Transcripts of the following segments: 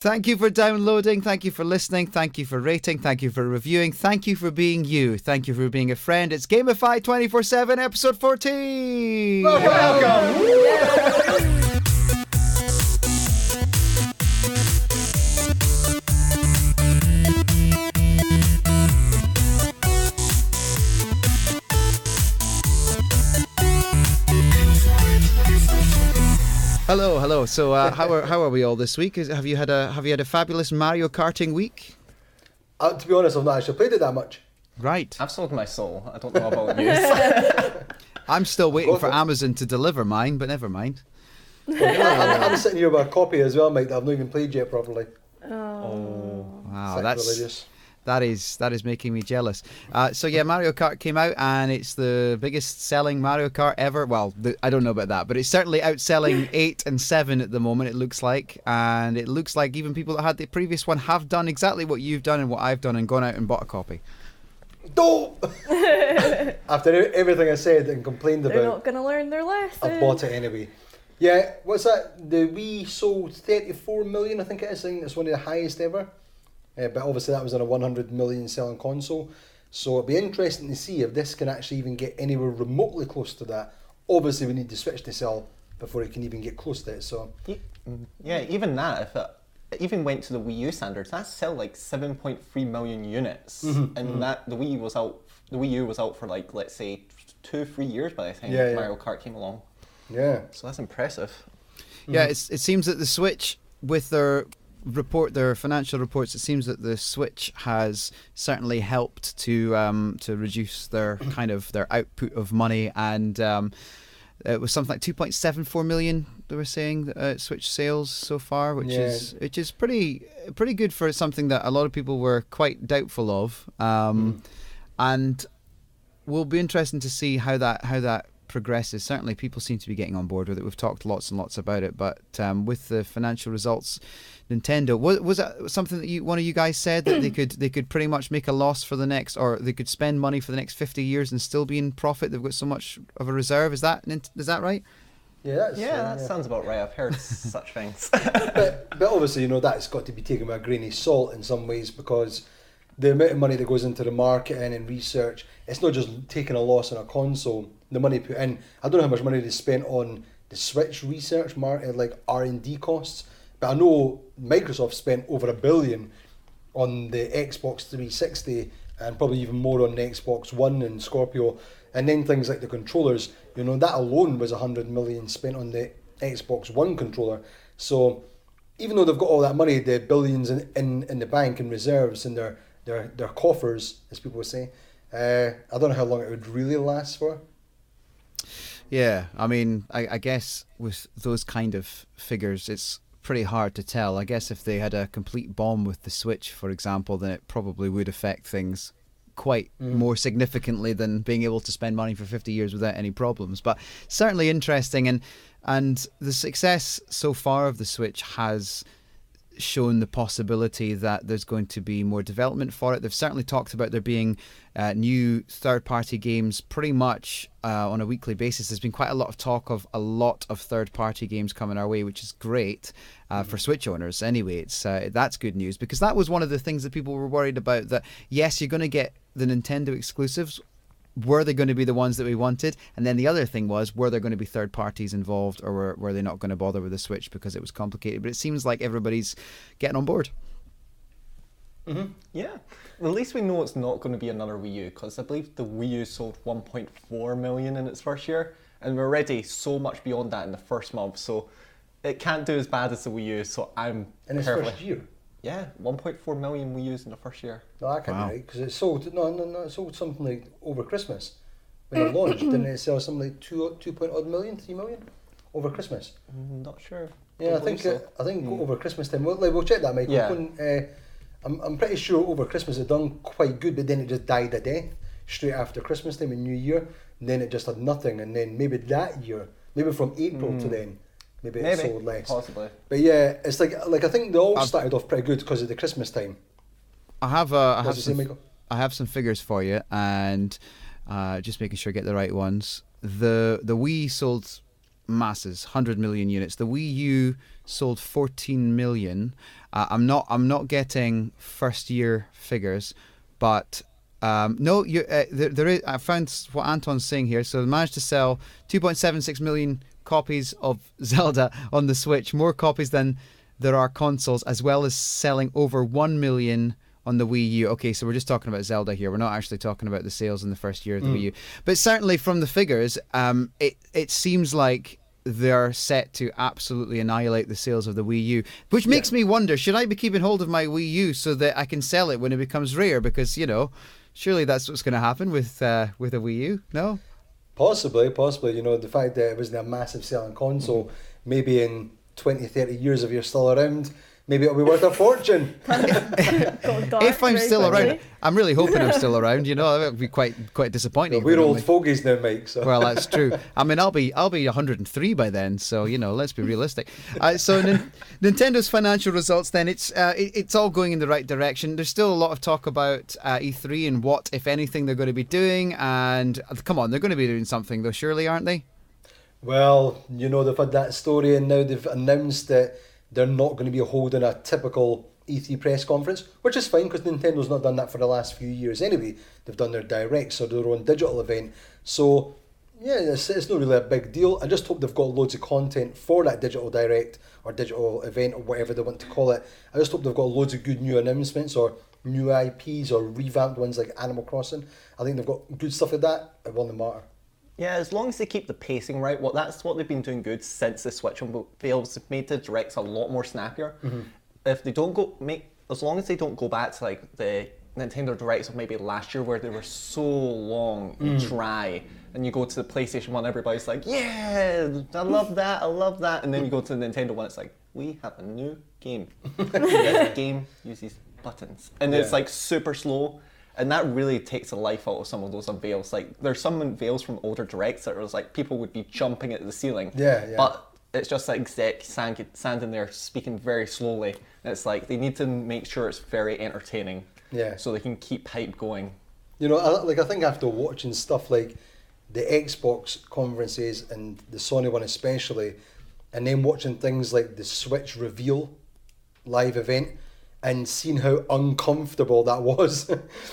Thank you for downloading. Thank you for listening. Thank you for rating. Thank you for reviewing. Thank you for being you. Thank you for being a friend. It's Gamify 24/7, episode 14. Welcome. Hello. So, how are we all this week? Have you had a fabulous Mario Karting week? To be honest, I've not actually played it that much. Right. I've sold my soul. I don't know about you. I'm still waiting for Amazon to deliver mine, but never mind. I'm sitting here with a copy as well, Mike, that I've not even played yet properly. Oh. Wow, Sacrilegious. that is making me jealous. So yeah, Mario Kart came out, and it's the biggest selling Mario Kart ever. Well, I don't know about that, but it's certainly outselling 8 and 7 at the moment, it looks like. And it looks like even people that had the previous one have done exactly what you've done and what I've done and gone out and bought a copy. Don't! After everything I said and complained They're about, not going to learn their lesson. I bought it anyway. Yeah, what's that? The Wii sold 34 million, I think it is. I think it's one of the highest ever. But obviously that was on a 100 million selling console. So it'll be interesting to see if this can actually even get anywhere remotely close to that. Obviously we need the Switch to sell before it can even get close to it. So Yeah, even that, if it even went to the Wii U standards, that's still like 7.3 million units. That the Wii U was out for like, let's say 2-3 years by the time Mario Kart came along. Yeah. So that's impressive. Yeah, it seems that the Switch, with their financial reports, it seems that the Switch has certainly helped to reduce their their output of money, and it was something like 2.74 million they were saying Switch sales so far, which is pretty good for something that a lot of people were quite doubtful of, and will be interesting to see how that progresses. Certainly people seem to be getting on board with it. We've talked lots and lots about it, but with the financial results, Nintendo, was that something that one of you guys said, that they could pretty much make a loss for the next, or they could spend money for the next 50 years and still be in profit? They've got so much of a reserve. Is that right? Yeah, that sounds about right. I've heard such things. but obviously, that's got to be taken with a grain of salt in some ways, because the amount of money that goes into the marketing and research, it's not just taking a loss on a console. The money put in, I don't know how much money they spent on the Switch research, like R&D costs, but I know Microsoft spent over $1 billion on the Xbox 360 and probably even more on the Xbox One and Scorpio, and then things like the controllers. That alone was $100 million spent on the Xbox One controller. So even though they've got all that money, the billions in the bank and reserves in their coffers, as people would say, I don't know how long it would really last for. Yeah, I mean, I guess with those kind of figures, it's pretty hard to tell. I guess if they had a complete bomb with the Switch, for example, then it probably would affect things quite more significantly than being able to spend money for 50 years without any problems. But certainly interesting, and the success so far of the Switch has shown the possibility that there's going to be more development for it. They've certainly talked about there being new third-party games pretty much on a weekly basis. There's been quite a lot of talk of a lot of third-party games coming our way, which is great for Switch owners. Anyway, that's good news, because that was one of the things that people were worried about, that yes, you're going to get the Nintendo exclusives. Were they going to be the ones that we wanted? And then the other thing was, were there going to be third parties involved, or were they not going to bother with the Switch because it was complicated? But it seems like everybody's getting on board. Yeah. Well, at least we know it's not going to be another Wii U, because I believe the Wii U sold 1.4 million in its first year, and we're already so much beyond that in the first month, so it can't do as bad as the Wii U. So I'm in its first year. Yeah, 1.4 million Wii U's in the first year. No, that can't be right, because it sold it sold something like over Christmas when it launched. Didn't it sell something like 2 million, 3 million over Christmas? Not sure. Yeah, I think over Christmas time. We'll check that, Michael. Yeah. I'm pretty sure over Christmas it done quite good, but then it just died a death straight after Christmas time and New Year, and then it just had nothing. And then maybe that year, maybe from April to then, maybe it sold less. Possibly. But yeah, it's like I think they all started off pretty good because of the Christmas time. I have some figures for you, and just making sure I get the right ones. The Wii sold masses, 100 million units. The Wii U sold 14 million. I'm not getting first year figures, but no, there is. I found what Anton's saying here. So they managed to sell 2.76 million copies of Zelda on the Switch, more copies than there are consoles, as well as selling over 1 million on the Wii U. Okay, so we're just talking about Zelda here. We're not actually talking about the sales in the first year of the Wii U. But certainly from the figures, it seems like they're set to absolutely annihilate the sales of the Wii U, which makes me wonder, should I be keeping hold of my Wii U so that I can sell it when it becomes rare? Because, surely that's what's going to happen with a Wii U, no? Possibly. The fact that it wasn't a massive selling console, maybe in 20, 30 years, if you're still around, maybe it'll be worth a fortune. If I'm still around, I'm really hoping I'm still around. That would be quite disappointing. Well, we're old fogies now, Mike. So. Well, that's true. I mean, I'll be 103 by then. So let's be realistic. So Nintendo's financial results. Then it's all going in the right direction. There's still a lot of talk about E3 and what, if anything, they're going to be doing. And come on, they're going to be doing something though, surely, aren't they? Well, they've had that story, and now they've announced that they're not going to be holding a typical E3 press conference, which is fine because Nintendo's not done that for the last few years anyway. They've done their directs or their own digital event. So, yeah, it's not really a big deal. I just hope they've got loads of content for that digital direct or digital event or whatever they want to call it. I just hope they've got loads of good new announcements or new IPs or revamped ones like Animal Crossing. I think they've got good stuff like that. It won't matter. Yeah, as long as they keep the pacing right, that's what they've been doing good since the Switch unveils. They've made the directs a lot more snappier. If they don't as long as they don't go back to like the Nintendo directs of maybe last year where they were so long and dry, and you go to the PlayStation 1, everybody's like, yeah, I love that, and then you go to the Nintendo one, it's like, we have a new game. This game uses buttons, and it's like super slow. And that really takes the life out of some of those unveils. Like, there's some unveils from older directs that was like people would be jumping at the ceiling. Yeah. But it's just like exec standing there speaking very slowly. And it's like they need to make sure it's very entertaining. Yeah. So they can keep hype going. I think after watching stuff like the Xbox conferences and the Sony one especially, and then watching things like the Switch reveal live event, and seeing how uncomfortable that was.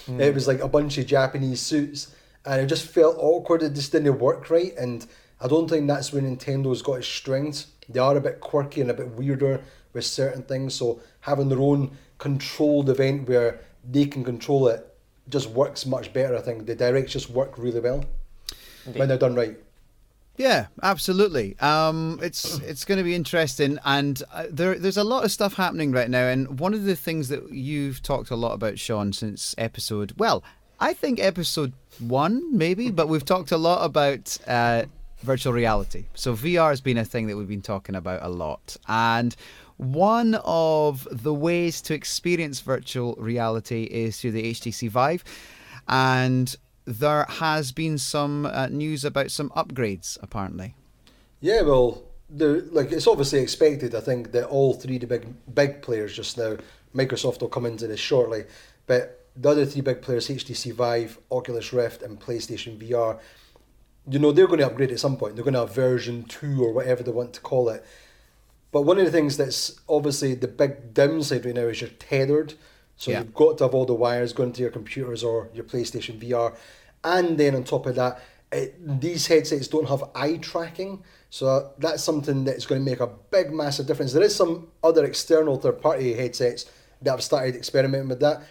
It was like a bunch of Japanese suits, and it just felt awkward. It just didn't work right, and I don't think that's where Nintendo's got its strengths. They are a bit quirky and a bit weirder with certain things, so having their own controlled event where they can control it just works much better. I think the directs just work really well when they're done right. Yeah, absolutely. It's going to be interesting, and there's a lot of stuff happening right now. And one of the things that you've talked a lot about, Shaun, since episode 1 maybe, but we've talked a lot about virtual reality. So VR has been a thing that we've been talking about a lot, and one of the ways to experience virtual reality is through the HTC Vive, and there has been some news about some upgrades, apparently. Yeah, well, it's obviously expected. I think that all three of the big players just now, Microsoft will come into this shortly, but the other three big players, HTC Vive, Oculus Rift, and PlayStation VR, they're going to upgrade at some point. They're going to have version 2 or whatever they want to call it. But one of the things that's obviously the big downside right now is you're tethered. So you've got to have all the wires going to your computers or your PlayStation VR. And then on top of that, these headsets don't have eye tracking. So that's something that's going to make a big, massive difference. There is some other external third-party headsets that have started experimenting with that.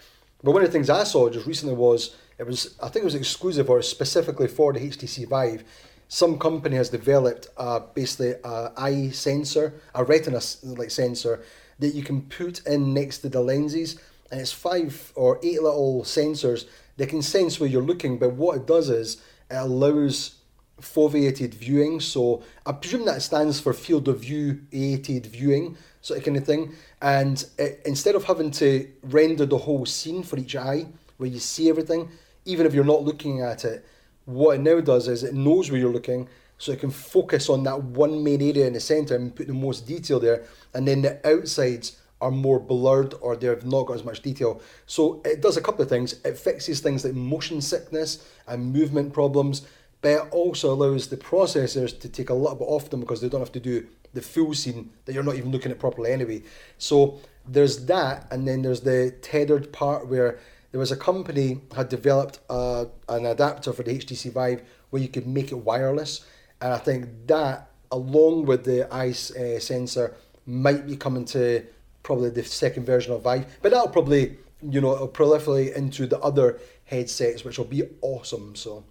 But one of the things I saw just recently was, I think it was exclusive or specifically for the HTC Vive. Some company has developed basically an eye sensor, a retina sensor that you can put in next to the lenses. And it's 5 or 8 little sensors that can sense where you're looking, but what it does is it allows foveated viewing. So I presume that stands for field of view aided viewing, sort of kind of thing. And instead of having to render the whole scene for each eye, where you see everything, even if you're not looking at it, what it now does is it knows where you're looking, so it can focus on that one main area in the centre and put the most detail there, and then the outsides are more blurred or they've not got as much detail. So it does a couple of things. It fixes things like motion sickness and movement problems. but it also allows the processors to take a little bit off them because they don't have to do the full scene that you're not even looking at properly anyway. So there's that, and then there's the tethered part where there was a company had developed an adapter for the HTC Vive where you could make it wireless, and I think that, along with the eye sensor, might be coming to probably the second version of Vive, but that'll probably, it'll proliferate into the other headsets, which will be awesome. So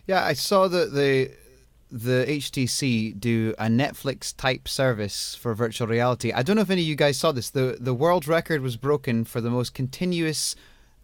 yeah, I saw that the HTC do a Netflix type service for virtual reality. I don't know if any of you guys saw this. The world record was broken for the most continuous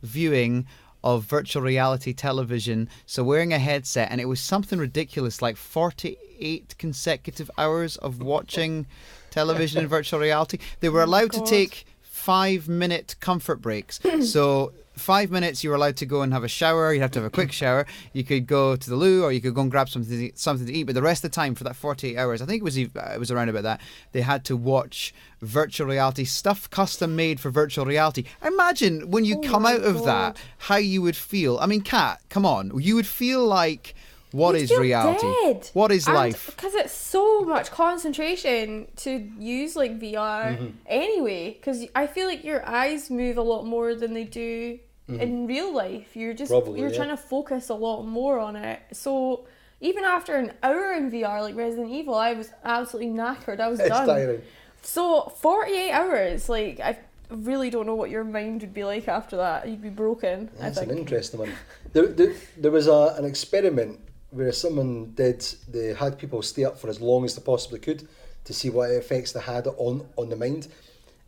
viewing of virtual reality television. So wearing a headset, and it was something ridiculous, like 48 consecutive hours of watching television in virtual reality. They were allowed to take 5-minute comfort breaks. So 5 minutes you were allowed to go and have a shower. You'd have to have a quick shower. You could go to the loo, or you could go and grab something to eat. But the rest of the time, for that 48 hours, I think it was around about that, they had to watch virtual reality stuff custom made for virtual reality. Imagine when you come out of that, how you would feel. I mean, Kat, come on. You would feel like, what is reality? Dead. What is life? Because it's so much concentration to use like VR anyway. Because I feel like your eyes move a lot more than they do in real life. You're trying to focus a lot more on it. So even after an hour in VR, like Resident Evil, I was absolutely knackered. I was done. Tiring. So 48 hours, like I really don't know what your mind would be like after that. You'd be broken. That's an interesting one. There was an experiment where someone they had people stay up for as long as they possibly could to see what effects they had on the mind.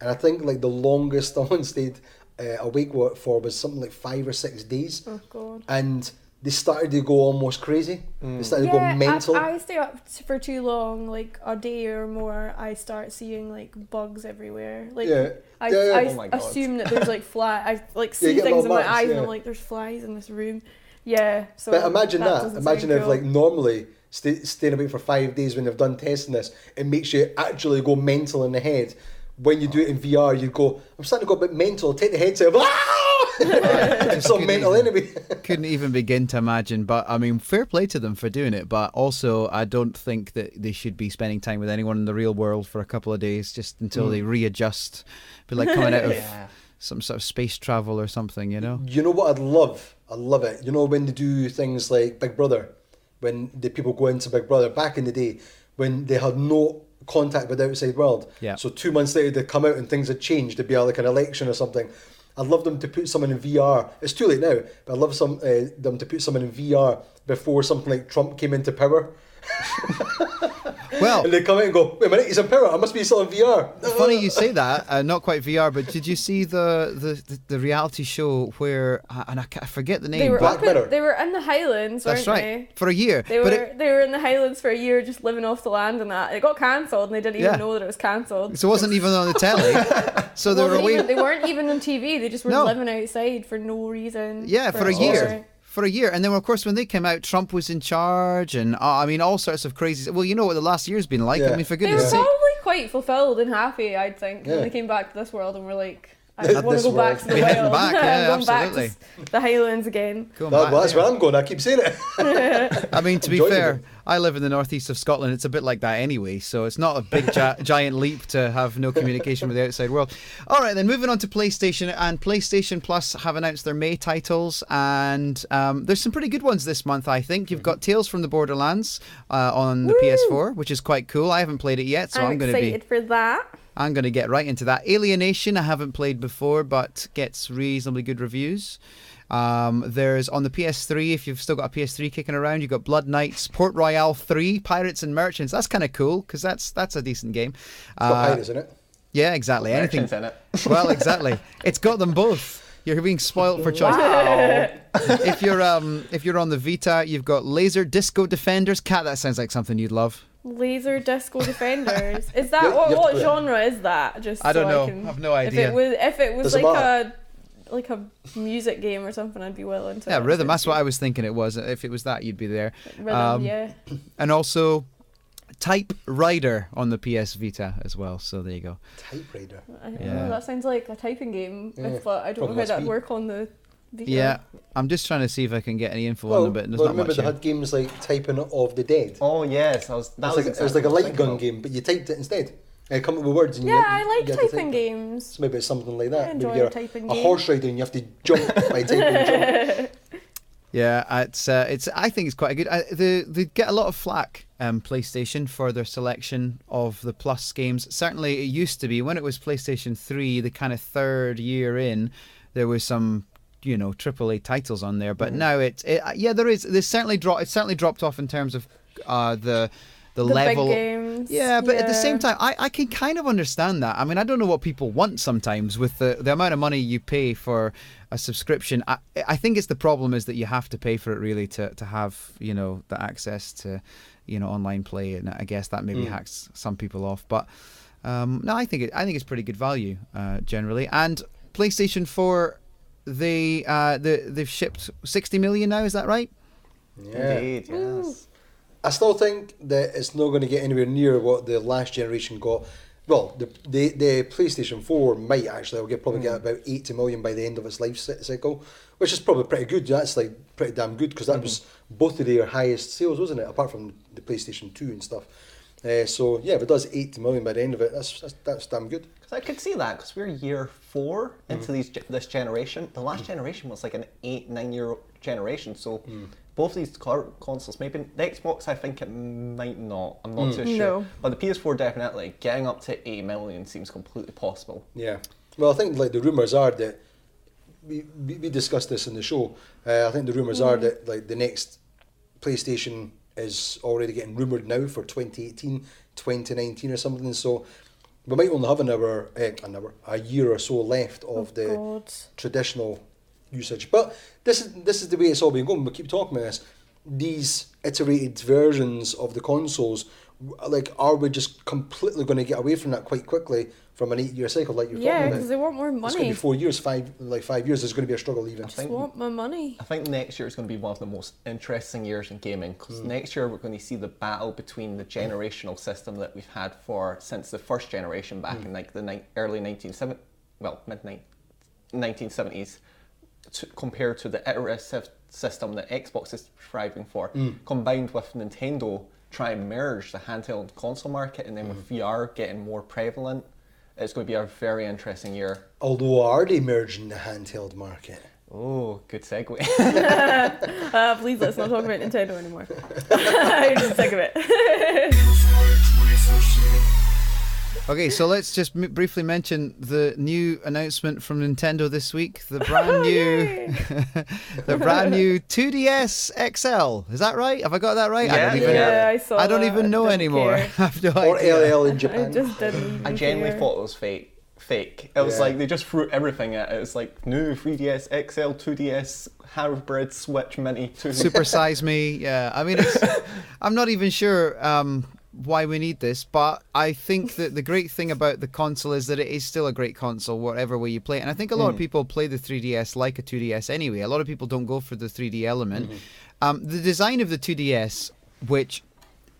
And I think like the longest someone stayed awake for was something like 5 or 6 days. Oh God. And they started to go almost crazy. They started to go mental. I stay up for too long, like a day or more, I start seeing like bugs everywhere. Like I Oh my God. assume that there's like I like see things in my eyes and I'm like, there's flies in this room. Yeah. So but imagine that. doesn't Imagine sound if cool. like normally staying awake for 5 days when they've done testing this, it makes you actually go mental in the head. When you do it in VR, you go, I'm starting to go a bit mental. Take the headset off. It's so mental anyway. Couldn't even begin to imagine. But I mean, fair play to them for doing it. But also, I don't think that they should be spending time with anyone in the real world for a couple of days just until they readjust. Be like coming out of some sort of space travel or something, you know? You know what I'd love? I love it. You know when they do things like Big Brother, when the people go into Big Brother back in the day, when they had no contact with the outside world. Yeah. So 2 months later they come out and things had changed. There'd be like an election or something. I'd love them to put someone in VR. It's too late now, but I'd love them to put someone in VR before something like Trump came into power. Well, and they come out and go, wait a minute, he's in power. I must be still in VR. Funny you say that. Not quite VR, but did you see the reality show where and I forget the name? They were Black Mirror. They were in the Highlands, weren't That's right. they? For a year. They were in the Highlands for a year, just living off the land and that. It got cancelled, and they didn't even know that it was cancelled. So it wasn't even on the telly. So they were away. They weren't even on TV. They just were living outside for no reason. Yeah, for a year. For a year. And then, of course, when they came out, Trump was in charge and, I mean, all sorts of crazy... Well, you know what the last year's been like. Yeah. I mean, for They goodness were sake. probably quite fulfilled and happy, I'd think, when they came back to this world and were like, I want to This go back world. to the We're heading wild. back, yeah, I'm going absolutely. back to the Highlands again. Going Well, back that's there. where I'm going. I keep saying it. I mean, to be Enjoying fair, it. I live in the northeast of Scotland. It's a bit like that anyway, so it's not a big giant leap to have no communication with the outside world. All right, then moving on to PlayStation, and PlayStation Plus have announced their May titles, and there's some pretty good ones this month, I think. You've got Tales from the Borderlands on the PS4, which is quite cool. I haven't played it yet, so I'm going to be... excited for that. I'm going to get right into that. Alienation, I haven't played before, but gets reasonably good reviews. There's on the PS3, if you've still got a PS3 kicking around, you've got Blood Knights, Port Royale 3, Pirates and Merchants. That's kind of cool because that's a decent game. It's got pirates in it. Yeah, exactly. Anything. Merchants in it. Well, exactly. It's got them both. You're being spoiled for choice. Wow. If you're on the Vita, you've got Laser Disco Defenders. Cat, that sounds like something you'd love. Laser Disco Defenders. Is that You have to what play it. genre is that? Just I don't know. can, I've no idea. If it was Doesn't like a music game or something, I'd be well into. Yeah, it. Rhythm. That's what I was thinking it was. If it was that, you'd be there. Rhythm, yeah. And also Type Rider on the PS Vita as well. So there you go. Typewriter. I don't Yeah. know, that sounds like a typing game, Yeah, but I don't know probably how must that'd be. work on the VR. Yeah, I'm just trying to see if I can get any info on them, but there's not remember much they here. had games like Typing of the Dead. Oh yes, it was like a light gun game, but you typed it instead. Come up with words. And I you like typing games. So maybe it's something like that. I enjoy maybe you're typing a games. horse rider and you have to jump by typing jump. Yeah, it's. I think it's quite a good. They get a lot of flack, PlayStation, for their selection of the Plus games. Certainly, it used to be when it was PlayStation 3, the kind of third year in, there was some, AAA titles on there. But now there is. It's certainly dropped off in terms of the level. Big games. Yeah, but at the same time, I can kind of understand that. I mean, I don't know what people want sometimes with the amount of money you pay for a subscription. I think it's the problem is that you have to pay for it really to have, the access to, online play. And I guess that maybe hacks some people off. But no, I think it's pretty good value generally. And PlayStation 4, they've shipped 60 million now, is that right? Yeah. Indeed, yes. I still think that it's not going to get anywhere near what the last generation got. Well, the PlayStation 4 might actually, probably get about 80 million by the end of its life cycle, which is probably pretty good. That's like pretty damn good because that was both of their highest sales, wasn't it? Apart from the PlayStation 2 and stuff. So yeah, if it does 80 million by the end of it, that's damn good. Because I could see that because we're year 4 into this generation. The last generation was like an 8-9 year generation, so. Both of these consoles, maybe the Xbox, I think it might not. I'm not too sure. No. But the PS4 definitely getting up to 80 million seems completely possible. Yeah. Well, I think like the rumours are that we discussed this in the show. I think the rumours are that like the next PlayStation is already getting rumoured now for 2018, 2019 or something. So we might only have a year or so left of the traditional usage. But this is the way it's all been going. We keep talking about this. These iterated versions of the consoles, like, are we just completely going to get away from that quite quickly from an 8-year cycle like you're talking about? Yeah, because they want more money. It's going to be 4 years, 5 years. There's going to be a struggle even. I just want my money. I think next year is going to be one of the most interesting years in gaming because next year we're going to see the battle between the generational system that we've had since the first generation back in like the early 1970s, well, mid-1970s. Compared to the iterative system that Xbox is striving for, combined with Nintendo trying to merge the handheld console market, and then with VR getting more prevalent, it's going to be a very interesting year. Although, are they merging the handheld market? Oh, good segue. Please let's not talk about Nintendo anymore. I'm just sick of it. Okay, so let's just briefly mention the new announcement from Nintendo this week. The brand new, the brand new 2DS XL. Is that right? Have I got that right? Yeah, I saw. I don't even know anymore. I have no idea. Or LL in Japan. I just didn't. I genuinely thought it was fake. It was like they just threw everything at it. It was like new 3DS XL, 2DS, hybrid, Switch Mini, 2DS. Super Size Me. Yeah, I mean, I'm not even sure why we need this, but I think that the great thing about the console is that it is still a great console whatever way you play it. And I think a lot of people play the 3DS like a 2DS anyway. A lot of people don't go for the 3D element. The design of the 2DS, which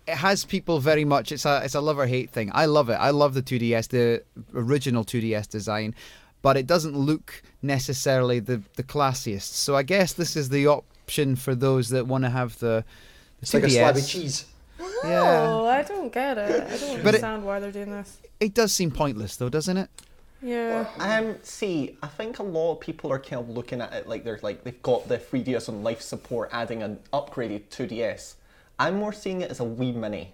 it has people very much, it's a love or hate thing. I love it. I love the 2DS, the original 2DS design, but it doesn't look necessarily the classiest. So I guess this is the option for those that want to have the 2DS. It's like a slab of cheese. Oh, I don't get it. I don't understand why they're doing this. It does seem pointless though, doesn't it? Yeah. See, I think a lot of people are kind of looking at it like they've got the 3DS on life support, adding an upgraded 2DS. I'm more seeing it as a Wii Mini.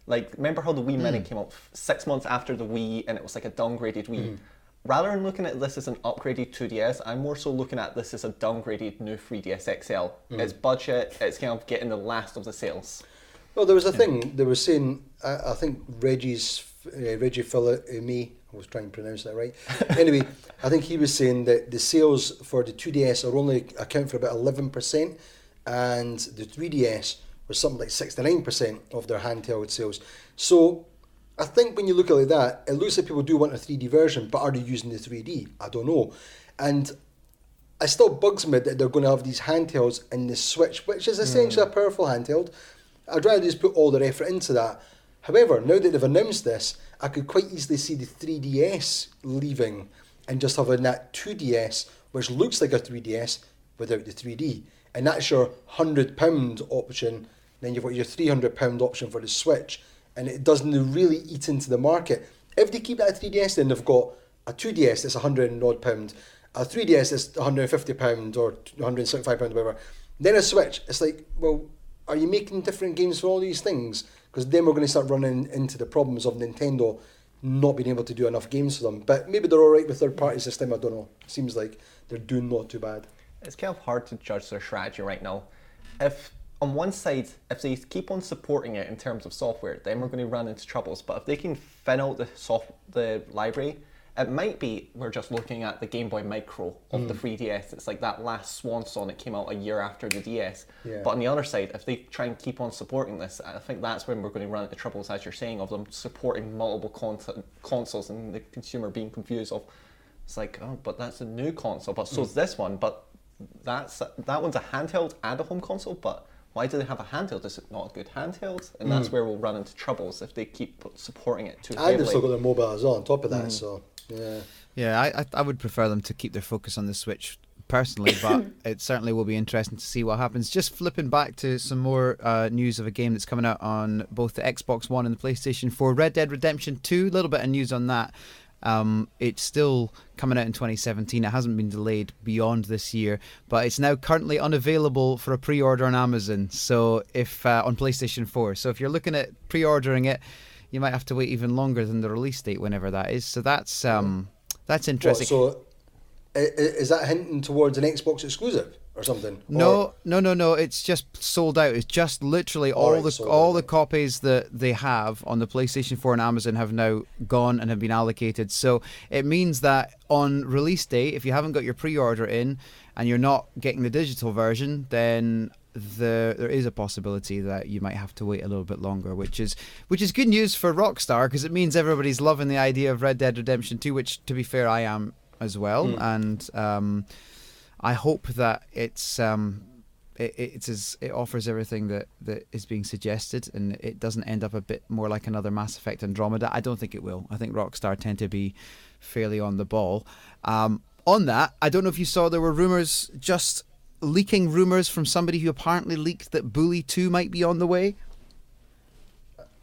Like, remember how the Wii Mini came out 6 months after the Wii, and it was like a downgraded Wii. Rather than looking at this as an upgraded 2DS, I'm more so looking at this as a downgraded new 3DS XL. It's budget. It's kind of getting the last of the sales. Well, there was a thing they were saying. I think Reggie Fils-Aimé, I was trying to pronounce that right. Anyway, I think he was saying that the sales for the 2DS are only account for about 11%, and the 3DS was something like 69% of their handheld sales. So I think when you look at it like that, it looks like people do want a 3D version, but are they using the 3D? I don't know. And it still bugs me that they're going to have these handhelds in the Switch, which is essentially a powerful handheld. I'd rather just put all their effort into that. However, now that they've announced this, I could quite easily see the 3DS leaving and just having that 2DS which looks like a 3DS without the 3D, and that's your £100 option. Then you've got your £300 option for the Switch, and it doesn't really eat into the market. If they keep that 3DS, then they've got a 2DS that's £100 and odd, a 3DS that's £150 or £175, whatever. Then a Switch, it's like, well, are you making different games for all these things? Because then we're going to start running into the problems of Nintendo not being able to do enough games for them. But maybe they're alright with third parties this time, I don't know. Seems like they're doing not too bad. It's kind of hard to judge their strategy right now. If on one side, if they keep on supporting it in terms of software, then we're going to run into troubles. But if they can thin out the library, it might be we're just looking at the Game Boy Micro of the 3DS. It's like that last swan song that came out a year after the DS. Yeah. But on the other side, if they try and keep on supporting this, I think that's when we're going to run into troubles, as you're saying, of them supporting multiple consoles and the consumer being confused of, it's like, oh, but that's a new console, but so's this one, but that one's a handheld and a home console, but why do they have a handheld? Is it not a good handheld? And that's where we'll run into troubles if they keep supporting it too heavily. And they've still got their mobile as well on top of that, so yeah. Yeah, I would prefer them to keep their focus on the Switch personally, but it certainly will be interesting to see what happens. Just flipping back to some more news of a game that's coming out on both the Xbox One and the PlayStation 4, Red Dead Redemption 2, a little bit of news on that. It's still coming out in 2017. It hasn't been delayed beyond this year, but it's now currently unavailable for a pre-order on Amazon. So if on PlayStation 4, so if you're looking at pre-ordering it, you might have to wait even longer than the release date, whenever that is. So that's interesting. So is that hinting towards an Xbox exclusive or something? No. It's just sold out. It's just literally all the copies that they have on the PlayStation 4 and Amazon have now gone and have been allocated. So it means that on release day, if you haven't got your pre-order in and you're not getting the digital version, then there is a possibility that you might have to wait a little bit longer, which is good news for Rockstar, because it means everybody's loving the idea of Red Dead Redemption 2, which, to be fair, I am as well. And I hope that it offers everything that is being suggested, and it doesn't end up a bit more like another Mass Effect Andromeda. I don't think it will. I think Rockstar tend to be fairly on the ball. On that, I don't know if you saw, there were rumours, just leaking rumours from somebody who apparently leaked that Bully 2 might be on the way.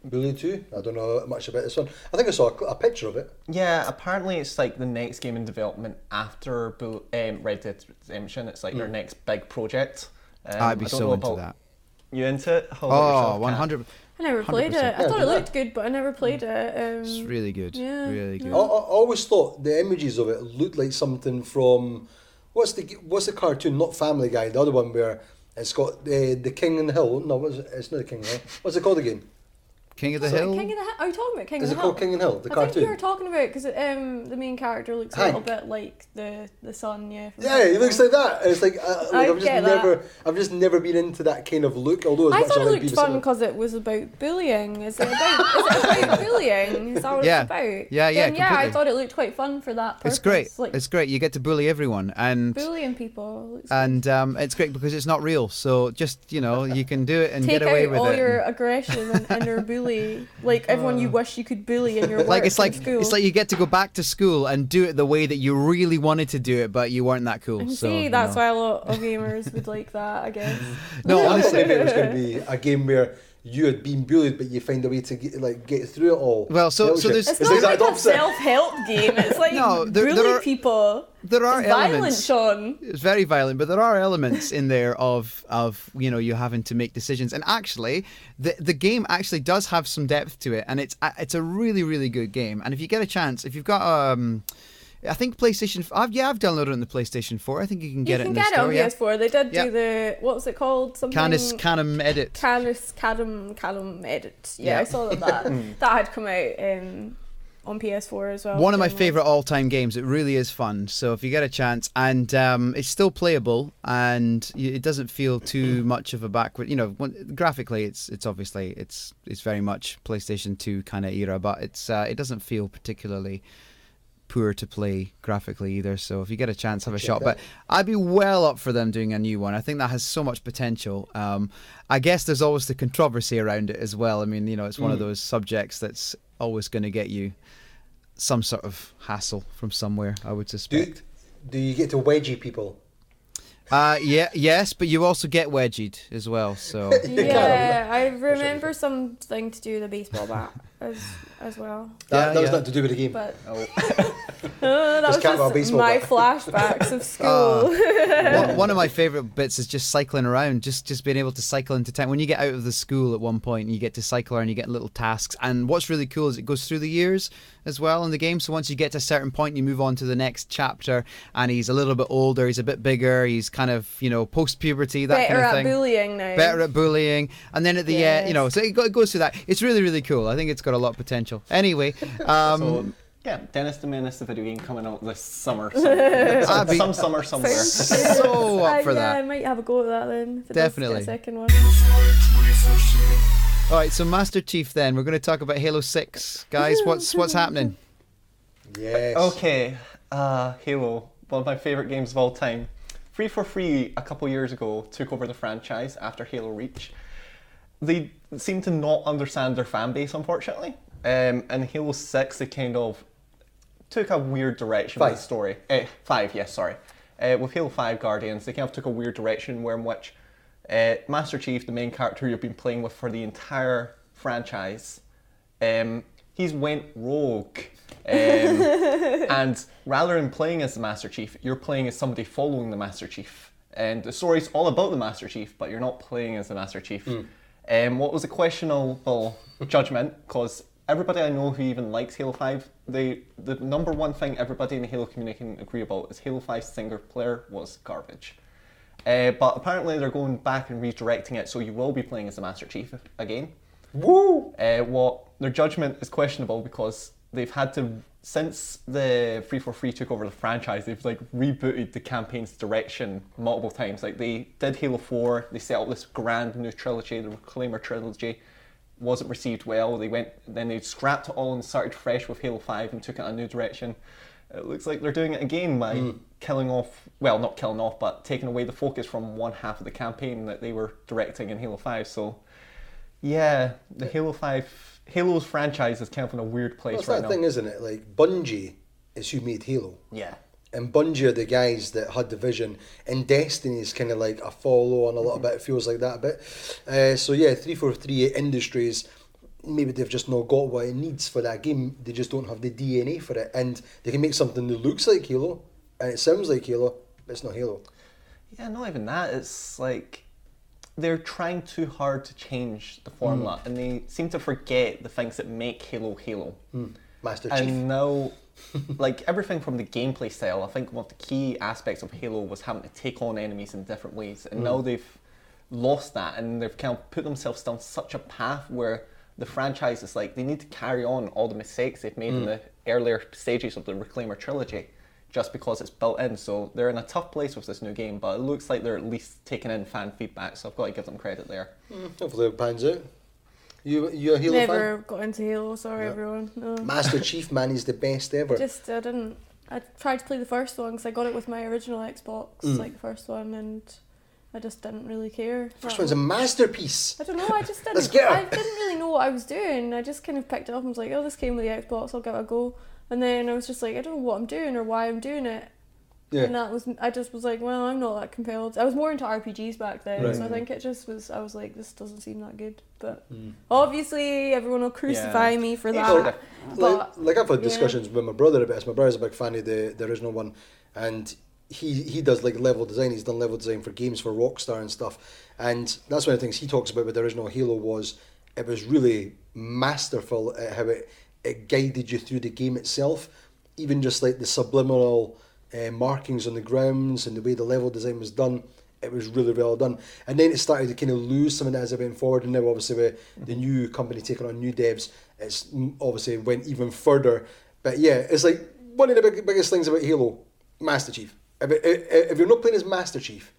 Bully 2? I don't know much about this one. I think I saw a picture of it. Yeah, apparently it's like the next game in development after Red Dead Redemption. It's like their next big project. I'd be so into that. You into it? Oh, 100%. I never played it. I thought it looked good, but I never played it. It's really good. Yeah, really good. I always thought the images of it looked like something from... What's the cartoon? Not Family Guy. The other one where it's got the King in the Hill. No, it's not the King in the Hill. What's it called again? King of the Hill? King of the Hill? Are you talking about King of the Hill? Is it called King in the Hill? The cartoon? I think you were talking about, because the main character looks a little bit like the son, yeah. Yeah, he looks like that. It's like I've just never been into that kind of look. Although I thought it looked fun because it was about bullying. Is it about bullying? Is that what it's about? Yeah. Then, yeah, I thought it looked quite fun for that purpose. It's great. It's great. You get to bully everyone and bullying people. And it's great because it's not real. So just you can do it and take get away with it. Take out all your aggression and inner bully. Like everyone you wish you could bully in your work it's like school. It's like you get to go back to school and do it the way that you really wanted to do it, but you weren't that cool. And see, that's why a lot of gamers would like that, I guess. No, I thought maybe it was going to be a game where you had been bullied, but you find a way to get through it all. Well, so there's... It's not like a self-help game. It's like bully people. There are elements. Violent, Shaun. It's very violent, but there are elements in there of you having to make decisions. And actually, the game actually does have some depth to it, and it's a really, really good game. And if you get a chance, if you've got I think PlayStation... I've downloaded it on the PlayStation 4. I think you can get it in the store. You can get it on PS4. They did do the... What was it called? Something... Canem Edit. Canem Edit. Yeah, I saw that had come out on PS4 as well. One of my favourite all-time games. It really is fun. So if you get a chance... And it's still playable, and it doesn't feel too much of a backward... graphically, it's obviously... It's very much PlayStation 2 kind of era, but it doesn't feel particularly... poor to play graphically either, so if you get a chance, have a shot. But I'd be well up for them doing a new one. I think that has so much potential. I guess there's always the controversy around it as well. I mean, it's one of those subjects that's always going to get you some sort of hassle from somewhere, I would suspect. Do you get to wedgie people? Yes, but you also get wedgied as well. So yeah, I remember something to do with a baseball bat as well. That was nothing to do with the game. But that was just my flashbacks of school. One of my favourite bits is just cycling around, just being able to cycle into town. When you get out of the school at one point, you get to cycle around, you get little tasks. And what's really cool is it goes through the years as well in the game. So once you get to a certain point, you move on to the next chapter, and he's a little bit older, he's a bit bigger, he's kind of, post-puberty, that kind of thing. Better at bullying now. Better at bullying. And then at the end, so it goes through that. It's really, really cool. I think it's got a lot of potential. Anyway. Dennis the Menace, the video game coming out this summer. Some summer somewhere. So up for that. I might have a go at that then. If it Definitely. does get a second one. All right, so Master Chief then. We're going to talk about Halo 6. Guys, what's happening? Yes. Okay. Halo, one of my favourite games of all time. 343 a couple years ago took over the franchise after Halo Reach. They seem to not understand their fan base, unfortunately. And Halo 6, they kind of took a weird direction with the story. 5, yes, sorry. With Halo 5 Guardians, they kind of took a weird direction in which Master Chief, the main character you've been playing with for the entire franchise, he's went rogue. And rather than playing as the Master Chief, you're playing as somebody following the Master Chief. And the story's all about the Master Chief, but you're not playing as the Master Chief. What was a questionable judgment, because everybody I know who even likes Halo 5, the number one thing everybody in the Halo community can agree about is Halo 5's single player was garbage. But apparently they're going back and redirecting it, so you will be playing as the Master Chief again. Woo! Their judgment is questionable because they've had to, since the 343 took over the franchise, they've rebooted the campaign's direction multiple times. They did Halo 4, they set up this grand new trilogy, the Reclaimer trilogy, wasn't received well. Then they scrapped it all and started fresh with Halo 5 and took it in a new direction. It looks like they're doing it again by not killing off, but taking away the focus from one half of the campaign that they were directing in Halo 5. So, yeah, the Halo's franchise is kind of in a weird place right now. It's that thing, isn't it? Bungie is who made Halo. Yeah. And Bungie are the guys that had the vision. And Destiny is kind of like a follow-on a little bit. It feels like that a bit. 343 Industries, maybe they've just not got what it needs for that game. They just don't have the DNA for it. And they can make something that looks like Halo, and it sounds like Halo, but it's not Halo. Yeah, not even that. It's like they're trying too hard to change the formula, and they seem to forget the things that make Halo Halo. Master Chief. And now, everything from the gameplay style, I think one of the key aspects of Halo was having to take on enemies in different ways. And now they've lost that, and they've kind of put themselves down such a path where the franchise is they need to carry on all the mistakes they've made in the earlier stages of the Reclaimer trilogy, just because it's built in. So they're in a tough place with this new game, but it looks like they're at least taking in fan feedback, so I've got to give them credit there. Hopefully it pans out. You a Halo fan? Never got into Halo, sorry everyone. No. Master Chief, man, he's the best ever. I tried to play the first one because I got it with my original Xbox, the first one, and I just didn't really care. First one's a masterpiece. I don't know, I just didn't. I didn't really know what I was doing. I just kind of picked it up and was like, oh, this came with the Xbox, I'll give it a go. And then I was just like, I don't know what I'm doing or why I'm doing it. Yeah. And I just was like, well, I'm not that compelled. I was more into RPGs back then, so I think it just was, I was like, this doesn't seem that good. But obviously everyone will crucify me for that. But, I've had discussions with my brother about this. My brother's a big fan of the original one, and he does level design. He's done level design for games for Rockstar and stuff. And that's one of the things he talks about with the original Halo was it was really masterful at how it guided you through the game itself. Even just the subliminal markings on the grounds and the way the level design was done, it was really well done. And then it started to kind of lose some of that as it went forward, and now obviously with the new company taking on new devs, it's obviously went even further. But yeah, it's one of the biggest things about Halo, Master Chief. If you're not playing as Master Chief,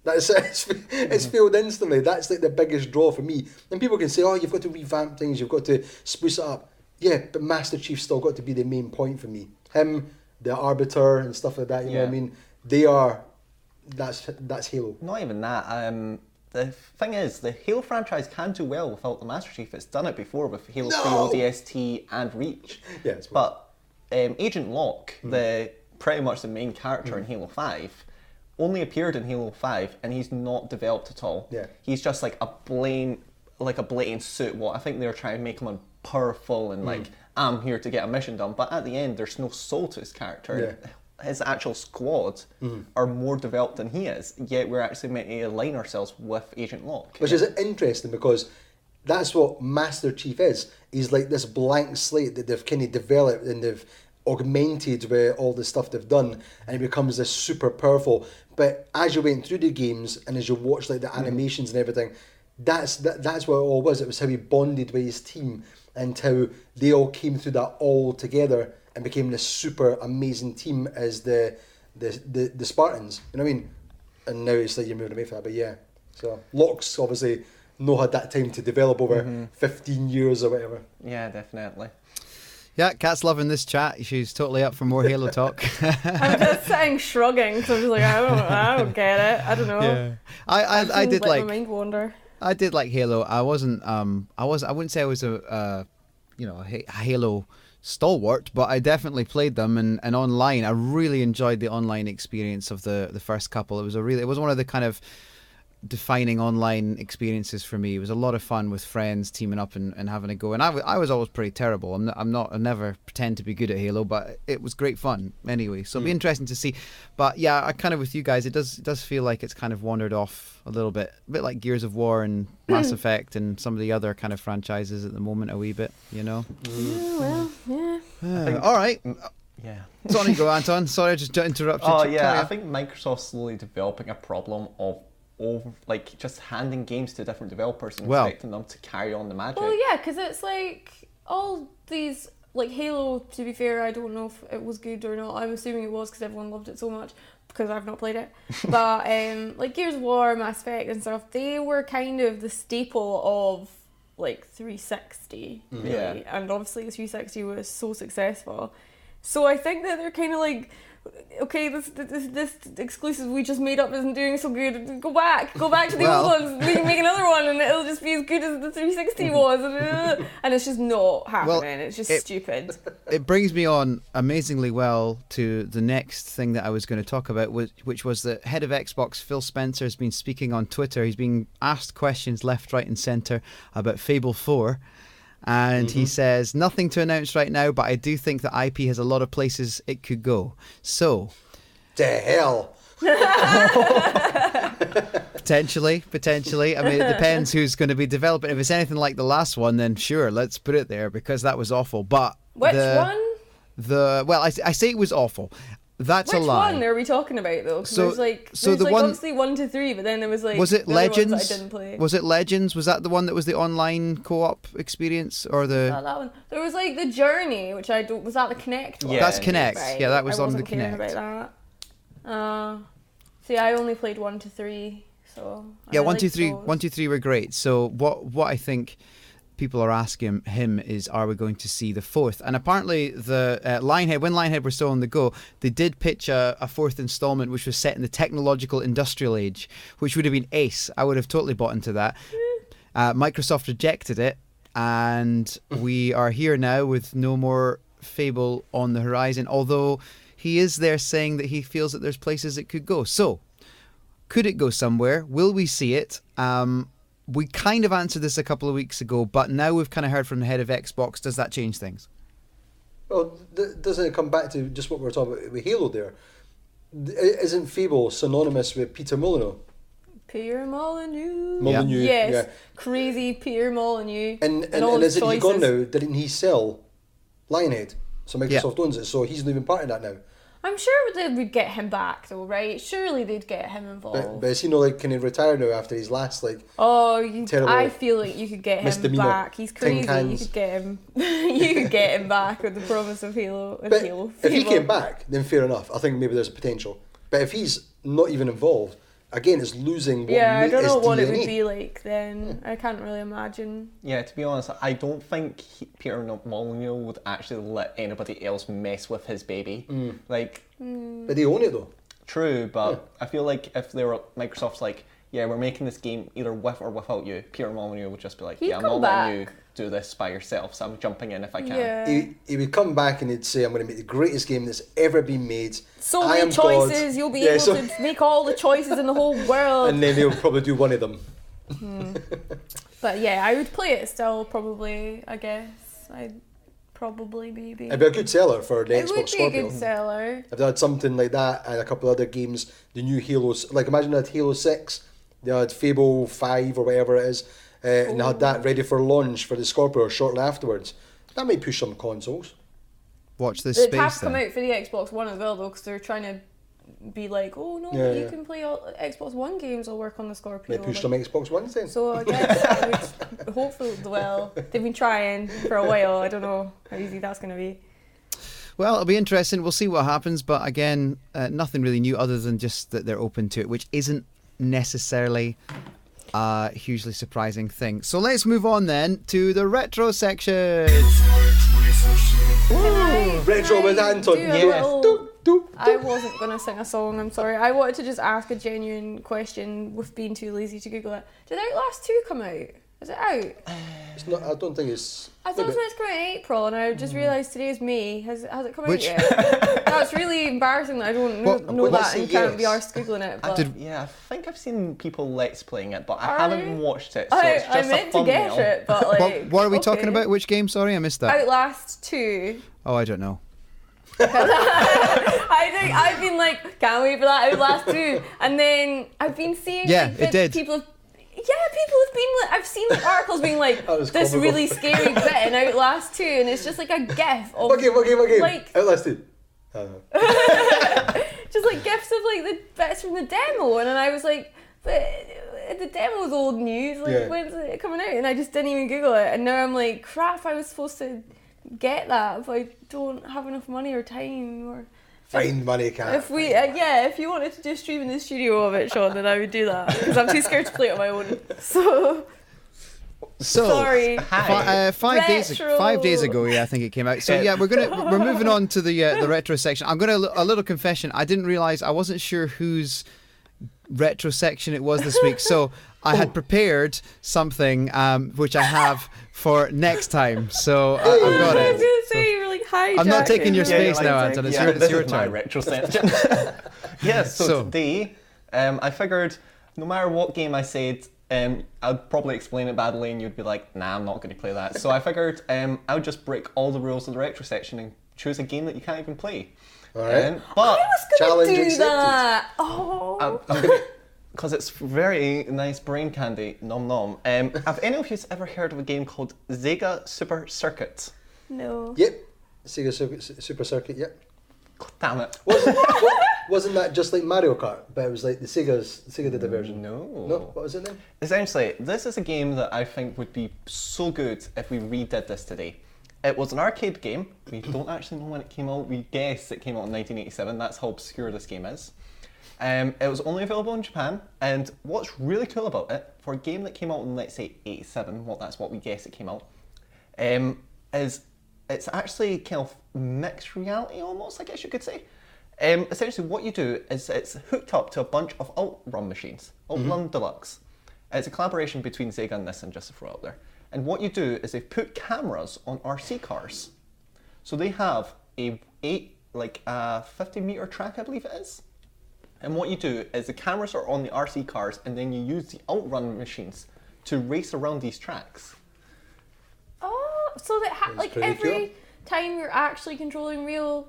it's failed instantly. That's the biggest draw for me. And people can say, oh, you've got to revamp things, you've got to spruce it up. Yeah, but Master Chief's still got to be the main point for me. Him, the Arbiter and stuff like that, you know what I mean? That's Halo. Not even that. The thing is, the Halo franchise can do well without the Master Chief. It's done it before with Halo 3 ODST and Reach. Yeah, it's but Agent Locke, the pretty much the main character in Halo 5, only appeared in Halo 5, and he's not developed at all. Yeah. He's just like a blatant suit. What I think they're trying to make him powerful and like, I'm here to get a mission done. But at the end, there's no soul to his character. Yeah. His actual squad are more developed than he is, yet we're actually meant to align ourselves with Agent Locke. Which is interesting because that's what Master Chief is. He's like this blank slate that they've kind of developed and they've augmented with all the stuff they've done, and he becomes this super powerful. But as you went through the games and as you watch like the animations and everything, that's what it all was. It was how he bonded with his team and how they all came through that all together and became this super amazing team as the Spartans. You know what I mean? And now it's like you're moving away from that. But yeah, so Locke's obviously not had that time to develop over 15 years or whatever. Yeah, definitely. Yeah, Kat's loving this chat. She's totally up for more Halo talk. I'm just sitting shrugging because I'm just like, I don't get it. I don't know. Yeah, I did let like my mind wander. I did like Halo. I wasn't I wouldn't say I was a Halo stalwart, but I definitely played them and online. I really enjoyed the online experience of the first couple. It was one of the kind of defining online experiences for me. It was a lot of fun with friends teaming up and having a go. And I was always pretty terrible. I never pretend to be good at Halo, but it was great fun anyway. So it'll be interesting to see. But yeah, I kind of with you guys, it does feel like it's kind of wandered off a little bit, a bit like Gears of War and Mass Effect and some of the other kind of franchises at the moment a wee bit, you know. Yeah, well, yeah. All right. Yeah. So on you go, Anton. Sorry, I just interrupted. Oh you. yeah, I think Microsoft's slowly developing a problem of just handing games to different developers and expecting them to carry on the magic. Well, yeah, because it's like all these, like Halo, to be fair, I don't know if it was good or not. I'm assuming it was because everyone loved it so much because I've not played it. But like Gears of War, Mass Effect and stuff, they were kind of the staple of like 360, really. Yeah. And obviously the 360 was so successful. So I think that they're kind of like, okay, this exclusive we just made up isn't doing so good. Go back to the old ones. We can make another one, and it'll just be as good as the 360 was. And it's just not happening. Well, it's just stupid. It brings me on amazingly well to the next thing that I was going to talk about, which was the head of Xbox, Phil Spencer, has been speaking on Twitter. He's being asked questions left, right, and centre about Fable 4. And he says, nothing to announce right now, but I do think that IP has a lot of places it could go. So, to hell. Potentially. I mean, it depends who's going to be developing. If it's anything like the last one, then sure, let's put it there because that was awful. But Which one? Well, I say it was awful. That's a lie. Which one are we talking about though? So there's like obviously 1 to 3, but then there was like was it the other ones Legends? that I didn't play. Was it Legends? Was that the one that was the online co-op experience or the? Not that one. There was like the Journey, which I don't. Was that the Connect one? Yeah, That's Connect. Right. Yeah, that was I on the wasn't caring Connect. about that. See, I only played 1 to 3, so. Yeah, I 1, 2, liked 3, those. 1, 2, 3 were great. So what I think people are asking him is, are we going to see the fourth? And apparently the Lionhead, when Lionhead were still on the go, they did pitch a fourth installment which was set in the technological industrial age, which would have been ace. I would have totally bought into that. Microsoft rejected it, and we are here now with no more Fable on the horizon, although he is there saying that he feels that there's places it could go. So, could it go somewhere? Will we see it? We kind of answered this a couple of weeks ago, but now we've kind of heard from the head of Xbox. Does that change things? Well, doesn't it come back to just what we were talking about with Halo there? Isn't Fable synonymous with Peter Molyneux? Peter Molyneux. Molyneux, Yes. yeah. Crazy Peter Molyneux. And all his isn't he gone choices. now? Didn't he sell Lionhead? So Microsoft owns it, so he's not even part of that now. I'm sure they would get him back though, right? Surely they'd get him involved. But is he not like kind of retired now after his last terrible I feel like you could get him misdemeanor, back. He's crazy. tin cans. You could get him. You could get him back with the promise of Halo. But Halo. if he Fable. came back, then fair enough. I think maybe there's a potential. But if he's not even involved, again, it's losing what I don't know what it DNA. would be like then. I can't really imagine. Yeah, to be honest, I don't think Peter Molyneux would actually let anybody else mess with his baby. Like, But they own it though. true, but I feel like if they were Microsoft's like, yeah, we're making this game either with or without you, Peter Molyneux would just be like, He'd yeah, I'm come not back. letting you do this by yourself, so I'm jumping in if I can. Yeah. He would come back and he'd say, I'm going to make the greatest game that's ever been made. So I many am choices, God. you'll be able to make all the choices in the whole world. And then he'll probably do one of them. But yeah, I would play it still, probably, I guess. I'd probably, maybe. It'd be a good seller for the It Xbox would be Scorpio. a good seller. If they had something like that and a couple other games, the new Halos, like imagine they had Halo 6, they had Fable 5 or whatever it is, and they had that ready for launch for the Scorpio shortly afterwards. That might push some consoles. Watch this It'd space have to come then. out for the Xbox One as well, though, because they're trying to be like, oh no, Yeah, you yeah. can play all Xbox One games will work on the Scorpio. Might push like- some Xbox Ones then. So I guess I would hopefully, well, they've been trying for a while. I don't know how easy that's going to be. Well, it'll be interesting. We'll see what happens. But again, nothing really new other than just that they're open to it, which isn't necessarily a hugely surprising thing. So let's move on then to the retro section. Retro with Anton. I wasn't going to sing a song, I'm sorry. I wanted to just ask a genuine question with being too lazy to Google it. Did Outlast 2 come out? Is it out? It's not. I don't think it's. I thought it was meant to come out in April, and I just realised today is May. Has it come out Which- yet? That's really embarrassing that I don't What- know I'm gonna that and say can't be yes. arsed Googling it. But Yeah, I think I've seen people let's playing it, but I Are haven't you? watched it, so it's I just a meant to thumbnail. get it, but like... What are we talking okay. about? Which game? Sorry, I missed that. Outlast 2. Oh, I don't know. I think I've been like, can't wait for that Outlast 2. And then I've been seeing Yeah, like, it did. people have been like, I've seen like articles being like, That was this comical. really scary bit in Outlast 2, and it's just like a gif of What game? like Outlast 2. I don't know. just like gifs of like the bits from the demo, and then I was like, but the demo's old news, like Yeah. when's it coming out? And I just didn't even Google it, and now I'm like, crap, I was supposed to get that, but I don't have enough money or time or. Find money, cat. If we, if you wanted to do a stream in the studio of it, Shaun, then I would do that because I'm too scared to play it on my own. So sorry. Hi. 5 Retro. days ago, yeah, I think it came out. So yeah, we're moving on to the retro section. I'm gonna a little confession. I didn't realize, I wasn't sure whose retro section it was this week. So I had prepared something which I have for next time. So I've got I was it. gonna say you were like hijacking. I'm not taking your Yeah, space now, Anton. It's yeah, your, this it's your is my turn. retro section. Yes, so today, I figured no matter what game I said, I'd probably explain it badly and you'd be like, nah, I'm not going to play that. So I figured I would just break all the rules of the retro section and choose a game that you can't even play. All right. But I was gonna Challenge do accepted. that. Oh. I'm gonna, because it's very nice brain candy, nom nom. Have any of you ever heard of a game called Sega Super Circuit? No. Yep. Sega Super Circuit. Yep. Damn it. Wasn't that just like Mario Kart? But it was like Sega did a version. No. No. What was it then? Essentially, this is a game that I think would be so good if we redid this today. It was an arcade game. We don't actually know when it came out. We guess it came out in 1987. That's how obscure this game is. It was only available in Japan, and what's really cool about it, for a game that came out in, let's say, 87, that's what we guess it came out, is it's actually kind of mixed reality almost, I guess you could say. Essentially what you do is it's hooked up to a bunch of Outrun machines, Outrun Deluxe. It's a collaboration between Sega and Nissan, just to throw out there. And what you do is they put cameras on RC cars. So they have a 50-meter track, I believe it is. And what you do is the cameras are on the RC cars, and then you use the Outrun machines to race around these tracks. Oh, so that like pretty every time you're actually controlling real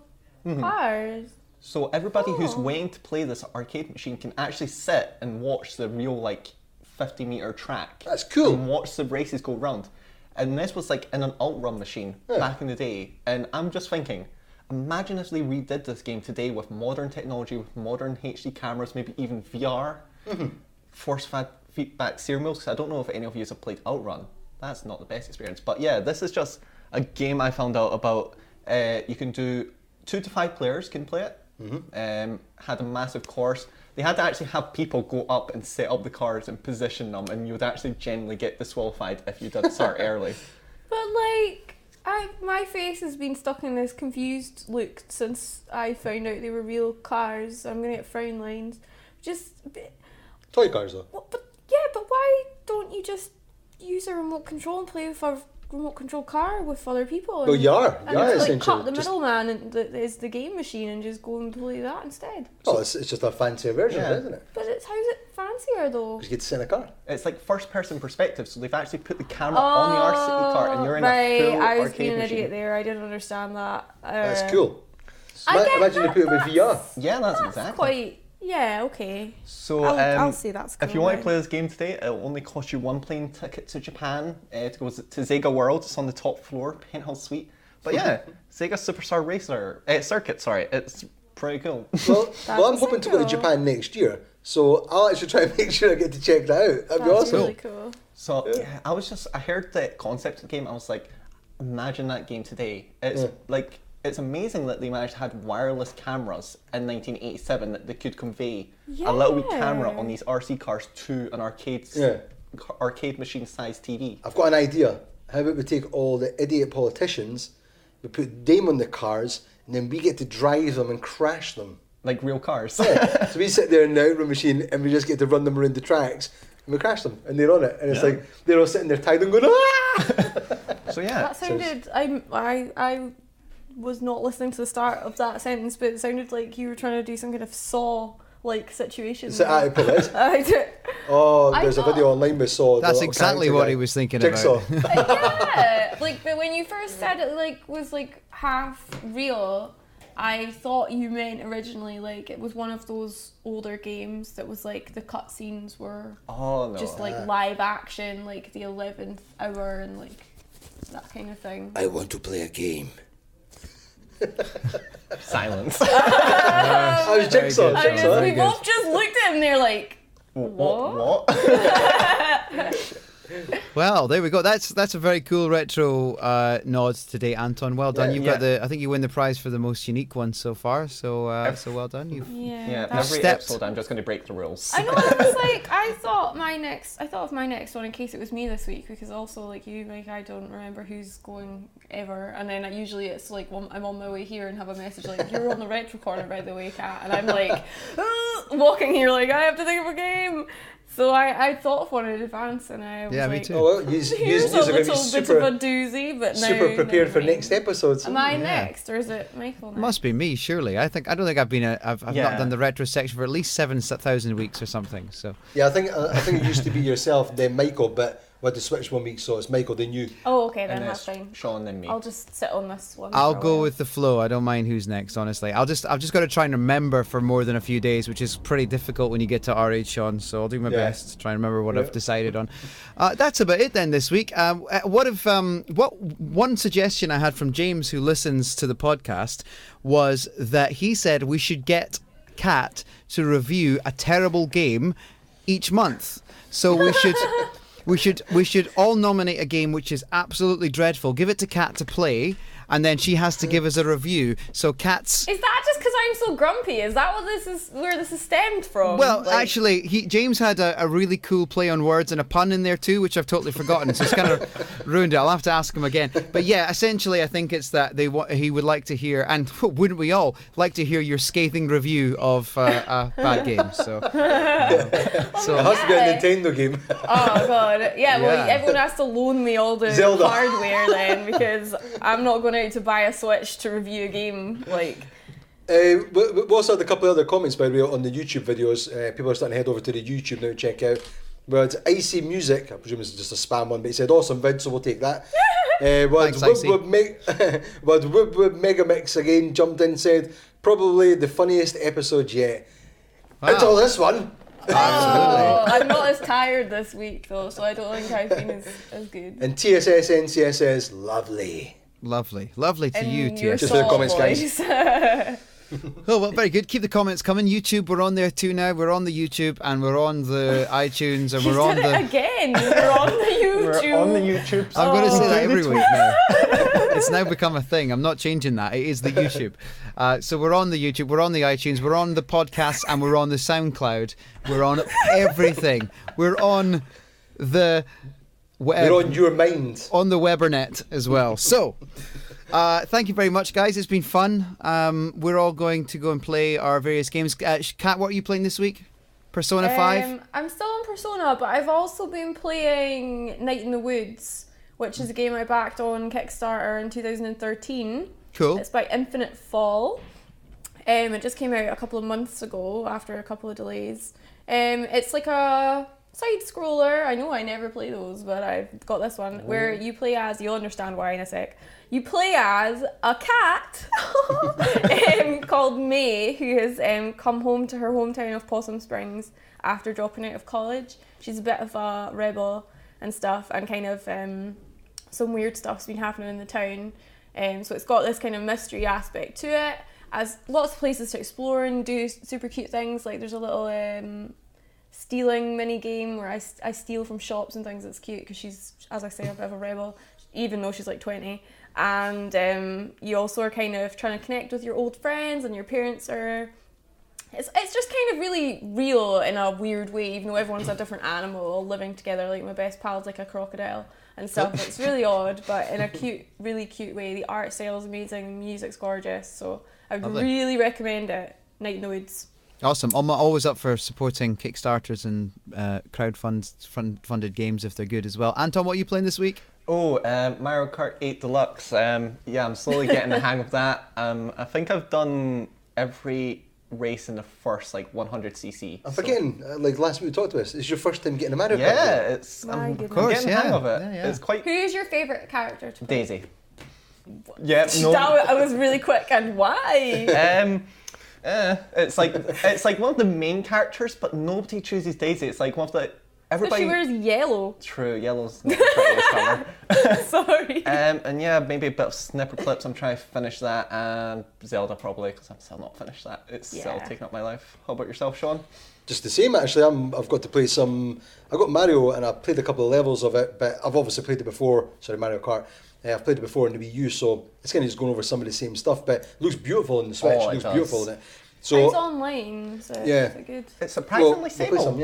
cars. So everybody who's Oh. waiting to play this arcade machine can actually sit and watch the real 50-meter track. That's cool. And watch the races go round. And this was in an Outrun machine back in the day. And I'm just thinking, imagine if they redid this game today with modern technology, with modern HD cameras, maybe even VR, force feedback steering wheels. Because I don't know if any of you have played Outrun. That's not the best experience. But yeah, this is just a game I found out about. You can do 2 to 5 players can play it. Had a massive course. They had to actually have people go up and set up the cars and position them, and you would actually generally get disqualified if you did start early. But my face has been stuck in this confused look since I found out they were real cars. I'm gonna get frown lines. Toy cars though. But why don't you just use a remote control and play with a remote control car with other people. Well, you are essentially. essentially. Cut the middleman and is the game machine and just go and play that instead. Well, it's just a fancier version, isn't it? But how's it fancier though? Because you get to sit in a car. It's like first-person perspective, so they've actually put the camera on the RC car, and you're in a full I was arcade being an machine. idiot there. I didn't understand that. That's cool. Imagine they put it with VR. Yeah, that's exactly. Quite. Yeah. Okay. So I'll say that's cool. if you want to play this game today, it'll only cost you one plane ticket to Japan to go to Sega World. It's on the top floor, penthouse suite. But yeah, Sega Superstar Racer Circuit. Sorry, it's pretty cool. Well, I'm hoping to go to Japan next year, so I'll actually try and make sure I get to check that out. That'd be awesome. Really cool. So yeah, I heard the concept of the game. I was like, imagine that game today. It's like. It's amazing that they managed to have wireless cameras in 1987 that they could convey a little wee camera on these RC cars to an arcade machine sized TV. I've got an idea. How about we take all the idiot politicians, we put them on the cars, and then we get to drive them and crash them. Like real cars. Yeah. So we sit there in the outrun machine and we just get to run them around the tracks and we crash them and they're on it. And it's like they're all sitting there tied and going, ah! So yeah. That sounded. I was not listening to the start of that sentence, but it sounded like you were trying to do some kind of Saw-like situation. Is it there's a video online with Saw. That's exactly what he was thinking Jigsaw. Yeah, but when you first said it, was half real, I thought you meant originally it was one of those older games that was the cutscenes were just live action, the 11th hour and that kind of thing. I want to play a game. Silence. I was Jigsaw. We both just looked at him. They're like, what? Well, there we go. That's a very cool retro nod today, Anton. Well done. You've got I think you win the prize for the most unique one so far. So well done. Every episode I'm just going to break the rules. I know. I was I thought of my next one in case it was me this week, because also you, I don't remember who's going ever, and then usually it's I'm on my way here and have a message you're on the retro corner by the way, Kat, and I'm walking here I have to think of a game. So I thought of one in advance, and I was me too. Oh well, here's a little bit of a doozy, but now super prepared for next episodes. Am I next, or is it Michael next? Must be me, surely. I don't think I've been I've not done the retro section for at least 7,000 weeks or something. So yeah, I think it used to be yourself, then Michael, but we had to switch 1 week, so it's Michael, then you. Oh, okay, then that's fine. Shaun, then me. I'll just sit on this one. I'll go with the flow. I don't mind who's next, honestly. I've just got to try and remember for more than a few days, which is pretty difficult when you get to our age, Shaun. So I'll do my best to try and remember what I've decided on. That's about it then this week. What one suggestion I had from James, who listens to the podcast, was that he said we should get Kat to review a terrible game each month. So we should all nominate a game which is absolutely dreadful, give it to Kat to play, and then she has to give us a review. So Kat's... Is that just because I'm so grumpy? Is that where this is stemmed from? Well, actually, James had a really cool play on words and a pun in there too, which I've totally forgotten, so it's kind of ruined it. I'll have to ask him again. But yeah, essentially I think it's that he would like to hear, and wouldn't we all like to hear your scathing review of a bad game. So it has to be a Nintendo game. Oh god, yeah. Well, everyone has to loan me all the hardware then, because I'm not going out to buy a Switch to review a game. We also had a couple of other comments, by the way, on the YouTube videos. People are starting to head over to the YouTube now to check out. But Icy Music, I presume it's just a spam one, but he said, awesome vid, so we'll take that. Thanks, Icy. Megamix again jumped in and said, probably the funniest episode yet. Wow. Until this one. Absolutely. I'm not as tired this week though, so I don't think I've been as good. And TSS NCS says, lovely. Lovely to you, TSS. Just for the comments, guys. Oh, well, very good. Keep the comments coming. YouTube, we're on there too now. We're on the YouTube and we're on the iTunes and we're on the... again. We're on the YouTube. We're on the YouTube. I'm going to say that every week now. It's now become a thing. I'm not changing that. It is the YouTube. So we're on the YouTube, we're on the iTunes, we're on the podcast, and we're on the SoundCloud. We're on everything. We're on the... We're on your mind. On the Webernet as well. So... thank you very much, guys. It's been fun. We're all going to go and play our various games. Kat, what are you playing this week? Persona 5? I'm still on Persona, but I've also been playing Night in the Woods, which is a game I backed on Kickstarter in 2013. Cool. It's by Infinite Fall. It just came out a couple of months ago after a couple of delays. It's like a side scroller. I know I never play those, but I've got this one where you play as, you'll understand why in a sec. You play as a cat called May, who has come home to her hometown of Possum Springs after dropping out of college. She's a bit of a rebel and stuff, and kind of some weird stuff's been happening in the town. So it's got this kind of mystery aspect to it, as lots of places to explore and do super cute things. Like there's a little stealing mini game where I steal from shops and things. It's cute because she's, as I say, a bit of a rebel, even though she's like 20. And you also are kind of trying to connect with your old friends, and your parents are... It's just kind of really real in a weird way, even though everyone's a different animal all living together. Like my best pal's like a crocodile and stuff. It's really odd, but in a cute, really cute way. The art style is amazing, the music's gorgeous, so I would really recommend it. Night Nodes. Awesome. I'm always up for supporting Kickstarters and crowd-funded games if they're good as well. Anton, what are you playing this week? Mario Kart 8 Deluxe. I'm slowly getting the hang of that. I think I've done every race in the first 100cc. I'm forgetting, last week we talked about this. It's your first time getting a Mario Kart. Yeah, I'm goodness. getting the hang of it. Yeah. It's quite... Who's your favourite character to play? Daisy. Yeah, no. I was really quick, and why? It's like one of the main characters, but nobody chooses Daisy. It's like one of the... Everybody... She wears yellow. True, yellow's not the prettiest colour. Sorry. And yeah, maybe a bit of Snipper Clips. I'm trying to finish that, and Zelda probably, because I'm still not finished that. It's still taking up my life. How about yourself, Shaun? Just the same, actually. I've got to play some... I got Mario, and I played a couple of levels of it, but I've obviously played it before. Sorry, Mario Kart. I've played it before in the Wii U, so it's kind of just going over some of the same stuff, but it looks beautiful in the Switch. It looks beautiful in it. So it's online, so is it good? It's surprisingly we'll play some,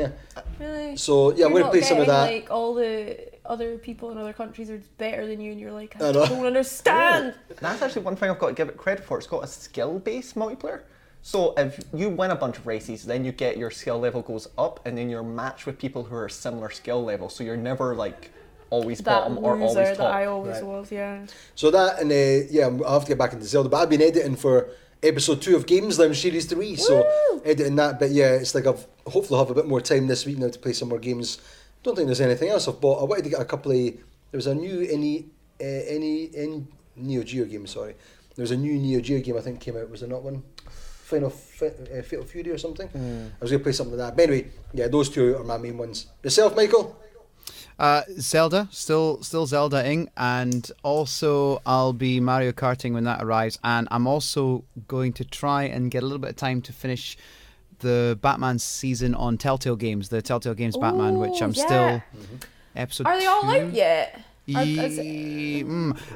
Really? So yeah, I'm going to play some of that. Like all the other people in other countries are better than you, and you're like, I don't understand. That's actually one thing I've got to give it credit for. It's got a skill-based multiplayer. So if you win a bunch of races, then you get your skill level goes up, and then you're matched with people who are similar skill level. So you're never always bottom or always top. That I always was, yeah. So that, and I'll have to get back into Zelda, but I've been editing for episode 2 of Games Lounge Series 3, so editing that, but yeah, it's like I've hopefully have a bit more time this week now to play some more games. Don't think there's anything else I've bought. I wanted to get a couple of... There was a new Neo Geo game, sorry. There was a new Neo Geo game I think came out, was there not one? Fatal Fury or something? I was going to play something like that. But anyway, yeah, those two are my main ones. Yourself, Michael? Zelda, still Zelda-ing, and also I'll be Mario Karting when that arrives, and I'm also going to try and get a little bit of time to finish the Batman season on Telltale Games, the Telltale Games Batman, which I'm still episode Are they all 2? out yet?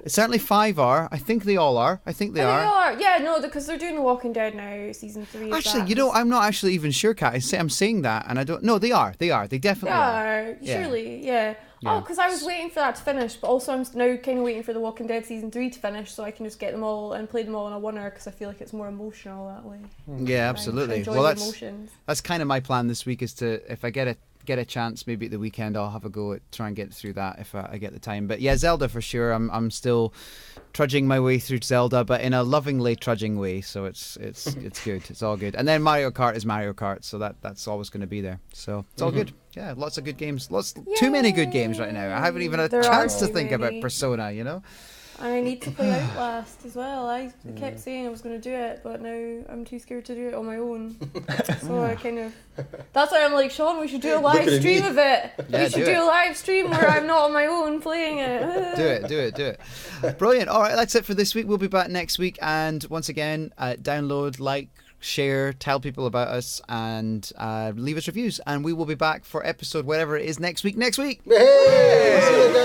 Certainly 5 are. I think they all are. I think they are. Yeah, no, because they're doing The Walking Dead now, season 3. Actually, I'm not actually even sure, Kat. I'm saying that, and I don't... No, they are. They definitely are. Surely, yeah. Oh, because I was waiting for that to finish, but also I'm now kind of waiting for The Walking Dead season 3 to finish, so I can just get them all and play them all in a oneer, because I feel like it's more emotional that way. Yeah, absolutely. Well, that's kind of my plan this week, is to, if I get a chance, maybe at the weekend, I'll have a go at try and get through that if I get the time. But yeah, Zelda for sure. I'm still trudging my way through Zelda, but in a lovingly trudging way. So it's good. It's all good. And then Mario Kart is Mario Kart, so that's always going to be there. So it's all good. Yeah, lots of good games. Too many good games right now. I haven't even had a chance to think about Persona. And I need to play Outlast as well. I kept saying I was going to do it, but now I'm too scared to do it on my own. So I kind of... That's why I'm like, Shaun, we should do a live stream of it. Yeah, we should do a live stream where I'm not on my own playing it. Do it. Brilliant. All right, that's it for this week. We'll be back next week. And once again, download, like, share, tell people about us, and leave us reviews. And we will be back for episode whatever it is next week. Hey!